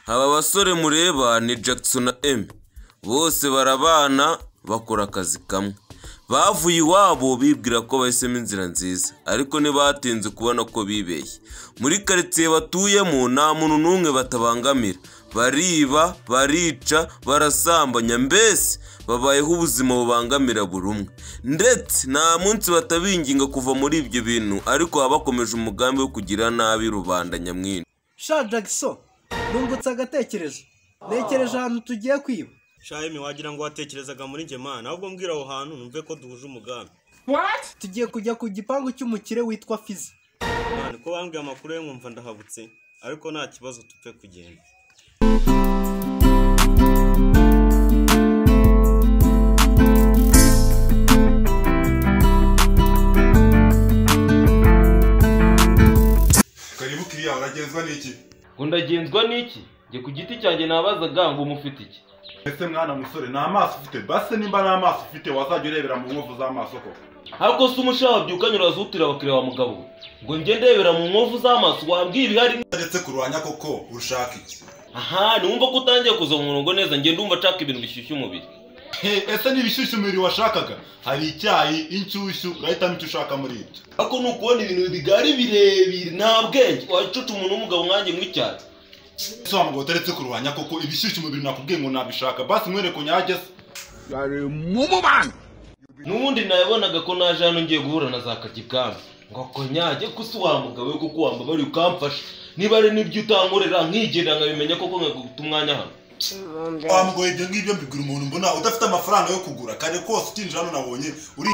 Aba basore mureba ni Jackson na Emmy, bose barabana bakora akazi kamwe. Bavuye iwabo bibwira ko bahisemo inzira nziza, ariko ntibatinze kubona ko bibeshye. Muri quartier batuyemo nta muntu n'umwe batabangamira, bariba, barica, barasambanya, mbese babayeho ubuzima bubangamira buri umwe. Ndetse nta munsi batabinginga kuva muri ibyo bintu, ariko baba bakomeje umugambi wo kugira nabi rubanda nyamwinshi. Sha Jackson, nungutse agatekerezo. Nekereje ahantu tugiye kwiba. Sha Emmy, wagira ngo watekerezaga muri nge mana, ahubwo mbwira aho hantu numve ko duhuje umugambi. What? Tugiye kujya ku gipangu cy'umukire witwa Fizi. Mwana ko bambwiye amakuru ye nkumva ndahabutse, ariko nta kibazo tupfe kugenda. Karibu kiriya, uragenzwa n'iki? Undagenzwa n'iki? Nge ku giti cyanjye nabazaga ngo mufite iki? Ese mwana musore, nta maso ufite? Base nimba nta maso ufite wazajya urebera mu nkovu z'amaso ko. Ariko se umushaho byukanyura azutira abakiriya wa mugabo. Ngo nge ndebera mu nkovu z'amaso wambwira ihari. Ndetse kurwanya koko urushaka iki? Aha, numva ko utangiye kuza mu murongo neza, nge ndumva nshaka ibintu bishyushye umubiri. Ese ni ibishyushye umubiri washakaga? Hari icyayi, inshyushyu, urahitamo icyo ushaka muri ibyo. Ariko nukubona ibintu bigari birebire nta bwenge, wacuca umuntu w'umugabo nkanjye mw'icyaro. Ese wa mugabo utaretse kurwanya koko ibishyushye umubiri nakubwiye ngo nabishaka, basi mwereko nyageze. Yari mumubana. Nubundi nayabonaga ko naje hano ngiye guhura na za Kagibwami. Ngo konyage kusi wa mugabo kuko wambabari ukamfasha. Niba ari nibyo utankorera nkigenda nkabimenya koko nkaguta umwanya hano. Wa mugabo ibyo ngibyo mbigura umuntu mbona udafite amafaranga yo kugura, kare kose utinjira hano nabonye uri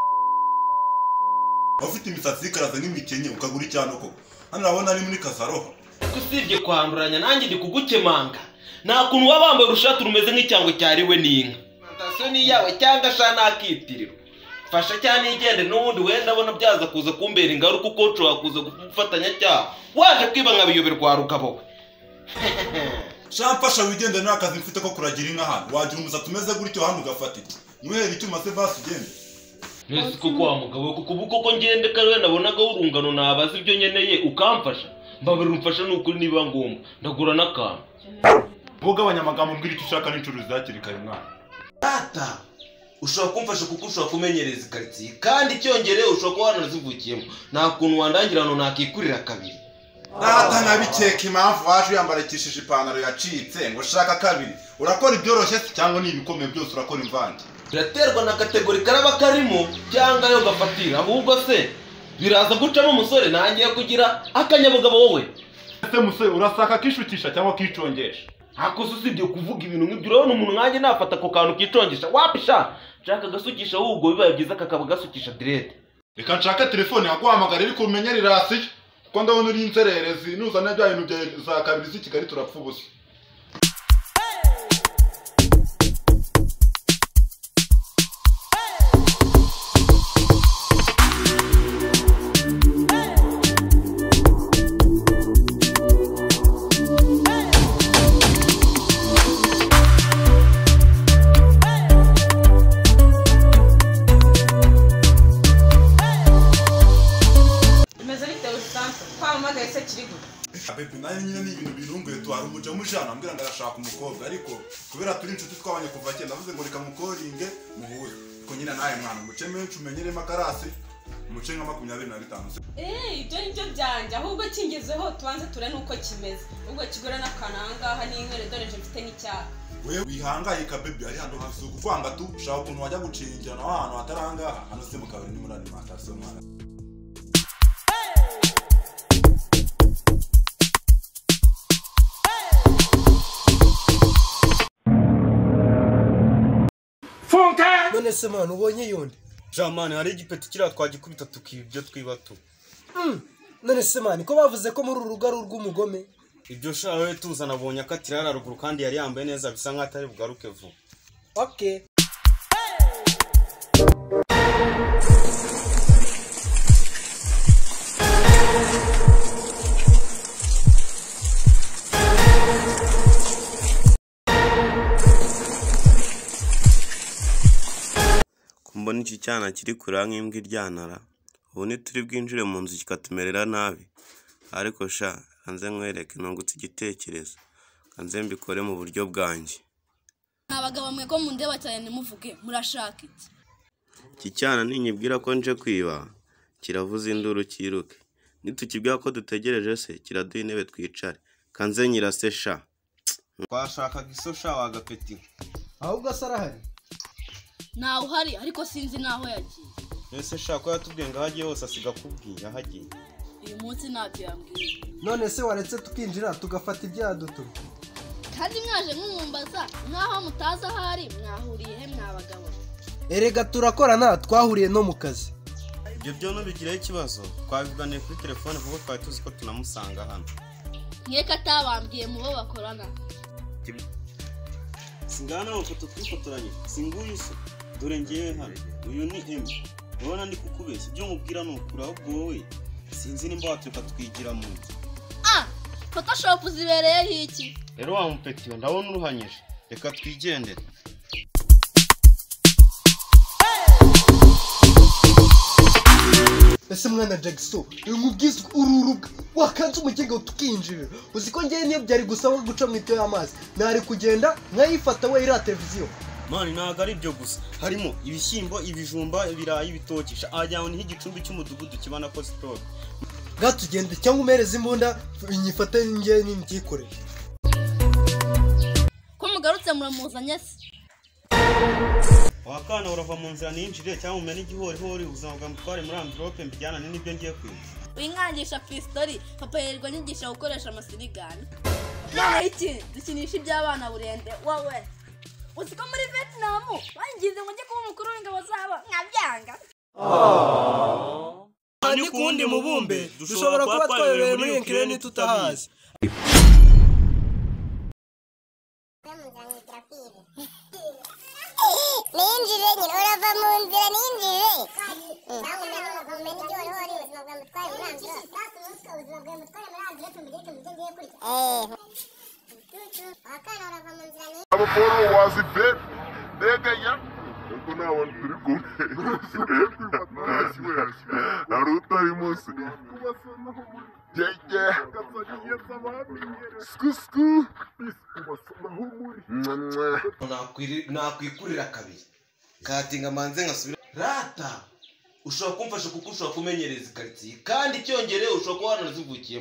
ufite imisatsi ikaraza nk'imikenye ukagura icyano koko. Hano nabona ari muri Kasaroha. Kusibye kwanduranya nanjye ndi kugukemanga. Nta kuntu wabambaye urushati rumeze nk'icyangwe cyariwe n'inka. Fantasio ni yawe cyangwa sha nakitiriro. Fasha cyane igende n'ubundi wenda abona byaza kuza kumbera ingaruka uko uco kuza gufatanya cyaha. Waje kwiba nkabiyoberwa rugabo. Shamfasha wigende n'akazi mfite ko kuragira inka hano. Wagira umusatsi umeze gutyo hano ugafata iki? Muhera icyuma se basi ugende. Nese kuko wa mugabo kuko ko ngende kare nabonaga urungano nabaza ibyo nyeneye ukamfasha. Mbabara umfasha n'ukuri niba ngombwa ndagura n'akantu. Boga abanyamagambo mbwira icyo ushaka n'incuruzi zakiri kare mwana. Tata ushobora kumfasha kuko ushobora kumenyereza quartier kandi cyongereye ushobora kuba wanazivukiyemo. Nta kuntu wandangira hano nakikurira kabiri. Data nabikeka impamvu waje yambarakishije ipantaro yacitse ngo shaka kabiri. Urakora ibyoroshye cyangwa ni ibikomeye byose urakora imvange. Biraterwa na kategori karaba karimo cyangwa yo gafatira. Ahubwo se biraza gucamo umusore nangiye kugira akanyabugabo wowe. Ese musore urasaka kishukisha cyangwa kicongesha? Hakoze usibye kuvuga ibintu nk'ibyo urabona umuntu nkanjye nafata ko kantu kicongesha. Wapisha nshaka gasukisha ahubwo bibaye byiza kakaba gasukisha direct. Reka nshaka telefone yaguhamagara ariko umenye rirasi ko ndabona uri inzererezi nuzana bya bintu bya za kabiri z'i Kigali turapfa ubusa. Abebe nayo nyine ni ibintu birunguye tu hari umuja mujana ambwira ndarashaka umukobwa ariko kubera turi inshuti twabanye kuva cyenda navuze ngo reka mukoringe muhure ko nyine naye mwana umuce menshi umenyeremo akarasi umuce nka 25. Ibyo ni byo byanje ahubwo kingezeho tubanze ture nuko kimeze ubwo kigora n'akananga n'inkwere dore je mfite n'icyaka. Wewe wihangayika bebe ari hando hasuku kwanga tu ushaka ukuntu wajya gucingira na ahantu hataranga hano se mu kabiri ni muri alimentation mwana. None se mwana ubonye yundi? Jamani, hari igipeti kira twagikubita tukibyo twibatu. None se mwana ko bavuze ko muri urugo ari urw'umugome? Ibyo shawe tuzana abonye akatira ruguru kandi yari yambaye neza bisa nk'atari bugaruke vuba. Okay. Mbona iki cyana kiri kuranga nk'imbwa iryanara. Ubu ni turi bwinjire mu nzu kikatumerera nabi. Ariko sha hanze nkwereke nungutse igitekerezo. kanze mbikore mu buryo bwanjye. Abagabo mwe ko mundeba cyane ntimuvuge murashaka iki? Iki cyana ninyibwira ko nje kwiba kiravuza induru kiruke, nitukibwira ko dutegereje se kiraduha intebe twicare. Kanze nyirase sha. Twashakaga iso sha wagapeti. ahubwo se arahari? Ntawe uhari ariko sinzi naho yagiye. Ese sha ko yatubwiye ngo ahagiye hose asiga kubwira ahagiye. Uyu munsi ntabyo yambwiye. none se waretse tukinjira tugafata ibyadutumye? Kandi mwaje mwumbaza nkaho mutaza ahari mwahuriye he mwabagabo? Erega turakorana twahuriye no mu kazi. Ibyo byo nubigiraho ikibazo twabiganiye kuri telefone kuko twari tuzi ko tunamusanga hano. Nkeka atabambwiye mu bo bakorana. Singana amafoto twifotoranye singuyu se dore ngewe hano uyu ni M. Ubona ndi kukubeshya ibyo nkubwira ni ukuri ahubwo wowe sinzi nimba watuka twigira mu nzu. Photoshop zibereyeho iki? Rero wa mupeti we ndabona uruhanyije reka twigendere. Ese mwana Jackson nkubwiza ururuga wakanze umugenge tukinjira. Uzi ko ngiye niyo byari gusaba guca mu itiyo y'amazi nari kugenda nkayifata we ira televiziyo. Mani ntago ari byo gusa harimo ibishyimbo ibijumba ibirayi bitokisha ajyaho ni igicumbi cy'umudugudu kibana ko store. Gatugende cyangwa umereze imbunda inyifate ngiye n'imyikorere. Ko mugarutse muramuzanye se? Wakana urava mu nzira ninjire cyangwa umene igihori hori ubuzima bwa mutware muri envelope mbijyana n'ibyo ngiye kwiga. Winkangisha pistoli papa yerwa nyigisha gukoresha amasirigani. None iki dukinisha iby'abana burende wowe. Uziko muri Vietnam bangize ngo njye kuba umukuru w'ingabo zabo nkabyanga. Ni kundi mubumbe dushobora kuba twayobereye muri Ukraine tutahazi. Ninjire nyine urava mu nzira ninjire. Cyangwa urava mu meni igihori hori ubuzima bwa mutware muri envelope. Ubuzima bwa mutware muri envelope mbigire ibyo ngiye kurya. Wakana urava mu nzira ninjire. Abaforo wazi bet. Dega ya. Ko nawe turi kumwe. Naruta imusi. Jeje. Skusku. nakwikurira kabiri katinga manze nkasubira rata ushobora kumfasha kuko ushobora kumenyereza ikaritsiye kandi cyongereye ushobora kuba wanazivukiye.